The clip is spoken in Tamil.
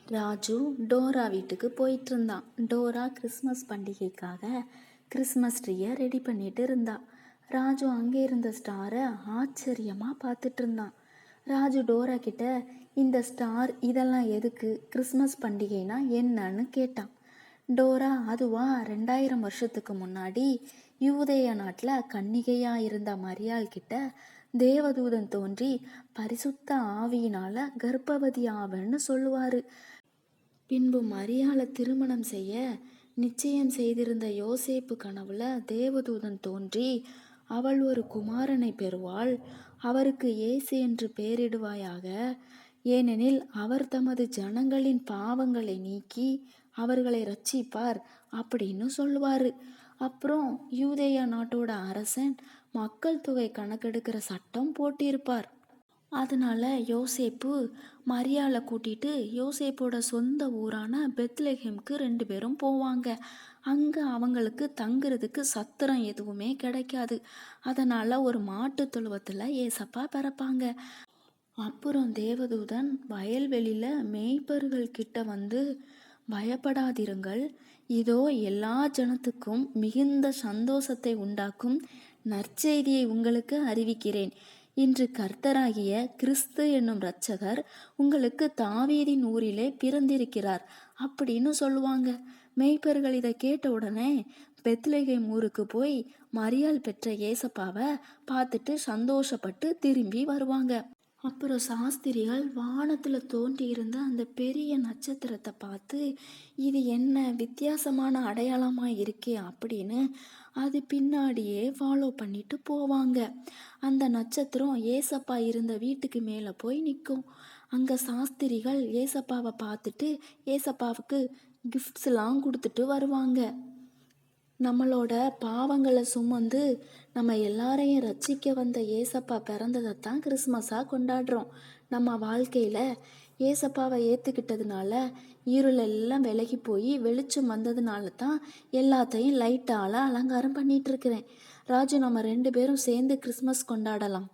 ராஜு டோரா வீட்டுக்கு போயிட்டு இருந்தான். டோரா கிறிஸ்மஸ் பண்டிகைக்காக கிறிஸ்மஸ் ட்ரீயை ரெடி பண்ணிட்டு இருந்தா. ராஜு அங்கே இருந்த ஸ்டாரை ஆச்சரியமாக பார்த்துட்டு இருந்தான். ராஜு டோரா கிட்ட, இந்த ஸ்டார் இதெல்லாம் எதுக்கு, கிறிஸ்மஸ் பண்டிகைனா என்னன்னு கேட்டான். டோரா, அதுவா 2000 வருஷத்துக்கு முன்னாடி யூதேய நாட்டில் கன்னிகையாக இருந்த மரியாள் கிட்ட தேவதூதன் தோன்றி பரிசுத்த ஆவியினால கர்ப்பவதி ஆவன்னு சொல்லுவார். பின்பு மரியாளை திருமணம் செய்ய நிச்சயம் செய்திருந்த யோசேப்பு கனவுல தேவதூதன் தோன்றி, அவள் ஒரு குமாரனை பெறுவாள், அவருக்கு இயேசு என்று பெயரிடுவாயாக, ஏனெனில் அவர் தமது ஜனங்களின் பாவங்களை நீக்கி அவர்களை ரட்சிப்பார் அப்படின்னு சொல்லுவார். அப்புறம் யூதேயா நாட்டோட அரசன் மக்கள் தொகை கணக்கெடுக்கிற சட்டம் போட்டிருப்பார். அதனால யோசேப்பு மரியாளை கூட்டிட்டு யோசேப்போட சொந்த ஊரான பெத்லெஹேம்க்கு 2 பேரும் போவாங்க. அங்கே அவங்களுக்கு தங்குறதுக்கு சத்திரம் எதுவுமே கிடைக்காது. அதனால ஒரு மாட்டு தொழுவத்தில் ஏசப்பா பிறப்பாங்க. அப்புறம் தேவதூதன் வயல்வெளியில் மேய்ப்பர்கள் கிட்ட வந்து, பயப்படாதிருங்கள், இதோ எல்லா ஜனத்துக்கும் மிகுந்த சந்தோஷத்தை உண்டாக்கும் நற்செய்தியை உங்களுக்கு அறிவிக்கிறேன். இன்று கர்த்தராகிய கிறிஸ்து என்னும் இரட்சகர் உங்களுக்கு தாவீதின் ஊரிலே பிறந்திருக்கிறார் அப்படின்னு சொல்லுவாங்க. மேய்ப்பர்கள் இதை கேட்ட உடனே பெத்லெகேம் ஊருக்கு போய் மரியாள் பெற்ற ஏசப்பாவை பார்த்துட்டு சந்தோஷப்பட்டு திரும்பி வருவாங்க. அப்புறம் சாஸ்திரிகள் வானத்தில் தோன்றி இருந்த அந்த பெரிய நட்சத்திரத்தை பார்த்து, இது என்ன வித்தியாசமான அடையாளமாக இருக்கே அப்படின்னு அது பின்னாடியே ஃபாலோ பண்ணிட்டு போவாங்க. அந்த நட்சத்திரம் ஏசப்பா இருந்த வீட்டுக்கு மேலே போய் நிற்கும். அங்கே சாஸ்திரிகள் ஏசப்பாவை பார்த்துட்டு ஏசப்பாவுக்கு கிஃப்ட்ஸ்லாம் கொடுத்துட்டு வருவாங்க. நம்மளோட பாவங்களை சுமந்து நம்ம எல்லாரையும் ரட்சிக்க வந்த ஏசப்பா பிறந்ததைத்தான் கிறிஸ்மஸாக கொண்டாடுறோம். நம்ம வாழ்க்கையில் ஏசப்பாவை ஏற்றுக்கிட்டதுனால இருளெல்லாம் விலகி போய் வெளிச்சம் வந்ததுனால தான் எல்லாத்தையும் லைட்டால் அலங்காரம் பண்ணிகிட்ருக்கிறேன். ராஜு, நம்ம 2 பேரும் சேர்ந்து கிறிஸ்மஸ் கொண்டாடலாம்.